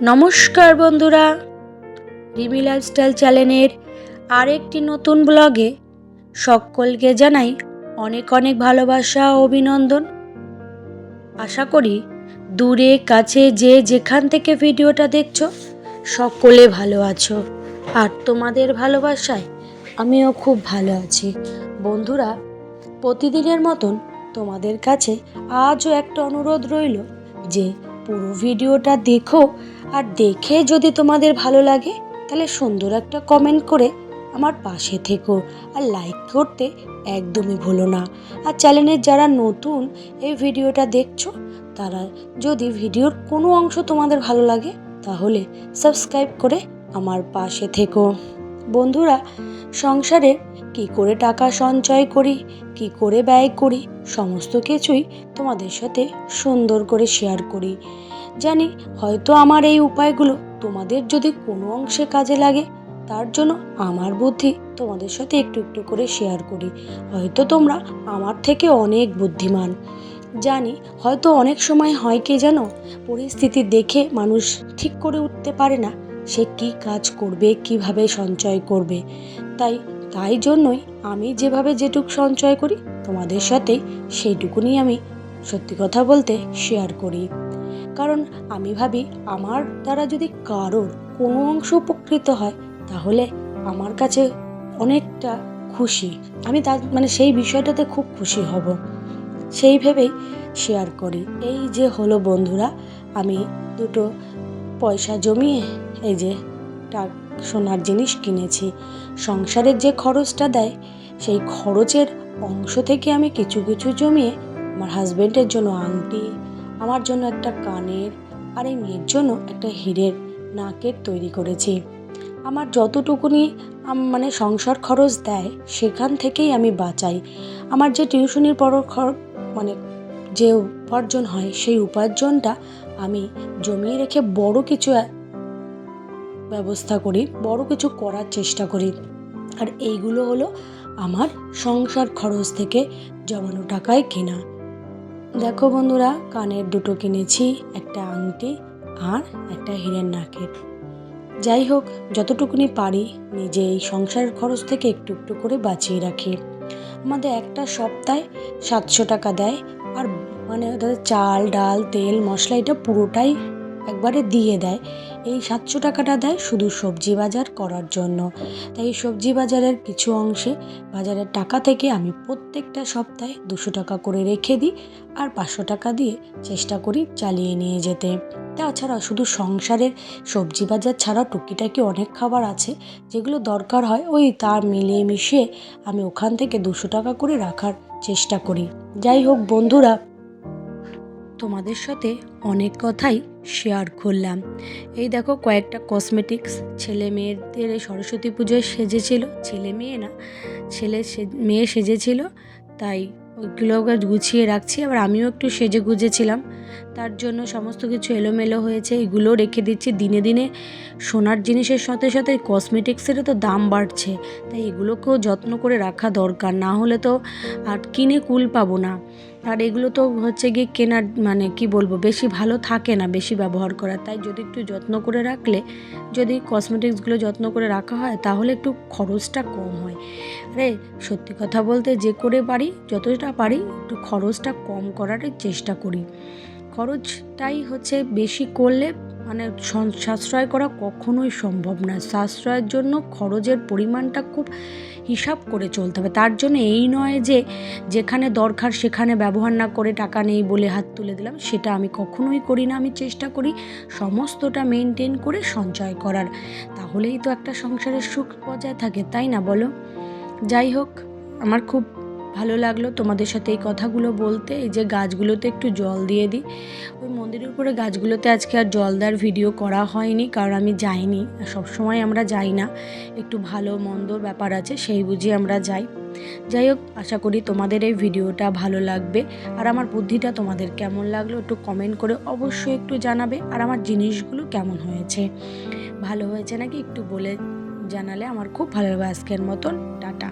নমস্কার বন্ধুরা, রিমি লাইফস্টাইল চ্যানেলের আরেকটি নতুন ব্লগে সকলকে জানাই অনেক অনেক ভালোবাসা ও অভিনন্দন। আশা করি দূরে কাছে যে যেখান থেকে ভিডিওটা দেখছো সকলে ভালো আছো, আর তোমাদের ভালোবাসায় আমিও খুব ভালো আছি। বন্ধুরা, প্রতিদিনের মতন তোমাদের কাছে আজও একটা অনুরোধ রইল যে পুরো ভিডিওটা দেখো, আর দেখে যদি তোমাদের ভালো লাগে তাহলে সুন্দর একটা কমেন্ট করে আমার পাশে থেকো, আর লাইক করতে একদমই ভুলো না। আর চ্যানেলের যারা নতুন এই ভিডিওটা দেখছো তারা যদি ভিডিওর কোনো অংশ তোমাদের ভালো লাগে তাহলে সাবস্ক্রাইব করে আমার পাশে থেকো। বন্ধুরা, সংসারে কি করে টাকা সঞ্চয় করি, কি করে ব্যয় করি, সমস্ত কিছুই তোমাদের সাথে সুন্দর করে শেয়ার করি। জানি হয়তো আমার এই উপায়গুলো তোমাদের যদি কোনো অংশে কাজে লাগে, তার জন্য আমার বুদ্ধি তোমাদের সাথে একটু একটু করে শেয়ার করি। হয়তো তোমরা আমার থেকে অনেক বুদ্ধিমান। জানি হয়তো অনেক সময় হয় কি জানো, পরিস্থিতি দেখে মানুষ ঠিক করে উঠতে পারে না সে কি কাজ করবে, কিভাবে সঞ্চয় করবে। তাই জন্যই আমি যেভাবে যেটুক সঞ্চয় করি তোমাদের সাথে সেইটুকুনি আমি সত্যি কথা বলতে শেয়ার করি। কারণ আমি ভাবি আমার দ্বারা যদি কারোর কোনো অংশ উপকৃত হয় তাহলে আমার কাছে অনেকটা খুশি, আমি তার সেই বিষয়টাতে খুব খুশি হব, সেই ভেবেই শেয়ার করি। এই যে হলো বন্ধুরা, আমি দুটো পয়সা জমিয়ে এই যে সোনার জিনিস কিনেছি। সংসারের যে খরচটা দেয় সেই খরচের অংশ থেকে আমি কিছু কিছু জমিয়ে আমার হাজবেন্ডের জন্য আংটি, আমার জন্য একটা কানের, আর এই মেয়ের জন্য একটা হীরের নাকের তৈরি করেছি। আমার যতটুকুনি সংসার খরচ দেয় সেখান থেকেই আমি বাঁচাই। আমার যে টিউশনির পর যে উপার্জন হয় সেই উপার্জনটা আমি জমিয়ে রেখে বড় কিছু ব্যবস্থা করি, বড় কিছু করার চেষ্টা করি। আর এইগুলো হলো আমার সংসার খরচ থেকে জমানো টাকায় কেনা। দেখো বন্ধুরা, কানের দুটো কিনেছি, একটা আংটি আর একটা হীরের নাকের। যাই হোক, যতটুকুনি পারি নিজে এই সংসারের খরচ থেকে একটু একটু করে বাঁচিয়ে রাখি। আমাদের একটা সপ্তাহে 700 টাকা দেয়, আর ওদের চাল ডাল তেল মশলা এটা পুরোটাই একবারে দিয়ে দেয়। এই 700 টাকাটা দেয় শুধু সবজি বাজার করার জন্য। তাই এই সবজি বাজারের কিছু অংশে বাজারের টাকা থেকে আমি প্রত্যেকটা সপ্তাহে 200 টাকা করে রেখে দিই, আর 500 টাকা দিয়ে চেষ্টা করি চালিয়ে নিয়ে যেতে। তাছাড়া শুধু সংসারের সবজি বাজার ছাড়াও টুকিটাকি অনেক খাবার আছে যেগুলো দরকার হয়, ওই তার মিলিয়ে মিশিয়ে আমি ওখান থেকে 200 টাকা করে রাখার চেষ্টা করি। যাই হোক বন্ধুরা, তোমাদের সাথে অনেক কথাই শেয়ার করলাম। এই দেখো কয়েকটা কসমেটিক্স, ছেলে মেয়েদের সরস্বতী পুজোয় সেজেছিল, ছেলে মেয়ে না মেয়ে সেজেছিল, তাই ওইগুলোকে গুছিয়ে রাখছি। আবার আমিও একটু সেজে গুজেছিলাম, তার জন্য সমস্ত কিছু এলোমেলো হয়েছে, এগুলো রেখে দিচ্ছি। দিনে দিনে সোনার জিনিসের সাথে সাথে কসমেটিক্সেরও তো দাম বাড়ছে, তাই এগুলোকেও যত্ন করে রাখা দরকার, না হলে তো আর কিনে কুল পাবো না। আর এগুলো তো হচ্ছে গিয়ে কেনার কি বলবো, বেশি ভালো থাকে না বেশি ব্যবহার করা। তাই যদি একটু যত্ন করে রাখলে, যদি কসমেটিক্সগুলো যত্ন করে রাখা হয় তাহলে একটু খরচটা কম হয়। আরে সত্যি কথা বলতে যে করে পারি, যতটা পারি একটু খরচটা কম করারই চেষ্টা করি। খরচটাই হচ্ছে বেশি করলে সাশ্রয় করা কখনোই সম্ভব না। সাশ্রয়ের জন্য খরচের পরিমাণটা খুব হিসাব করে চলতে হবে। তার জন্য এই নয় যে যেখানে দরকার সেখানে ব্যবহার না করে টাকা নেই বলে হাত তুলে দিলাম, সেটা আমি কখনোই করি না। আমি চেষ্টা করি সমস্তটা মেনটেন করে সঞ্চয় করার, তাহলেই তো একটা সংসারের সুখ বজায় থাকে, তাই না বলো? যাই হোক, আমার খুব ভালো লাগলো তোমাদের সাথে এই কথাগুলো বলতে। এই যে গাছগুলোতে একটু জল দিয়ে দিই, ওই মন্দিরের উপরে গাছগুলোতে আজকে আর জল দেওয়ার ভিডিও করা হয়নি, কারণ আমি যাইনি, সবসময় আমরা যাই না, একটু ভালো মন্দর ব্যাপার আছে সেই বুঝি আমরা যাই। যাই হোক, আশা করি তোমাদের এই ভিডিওটা ভালো লাগবে, আর আমার বুদ্ধিটা তোমাদের কেমন লাগলো একটু কমেন্ট করে অবশ্যই একটু জানাবে। আর আমার জিনিসগুলো কেমন হয়েছে, ভালো হয়েছে নাকি একটু বলে জানালে আমার খুব ভালো লাগবে। আজকের মতন টাটা।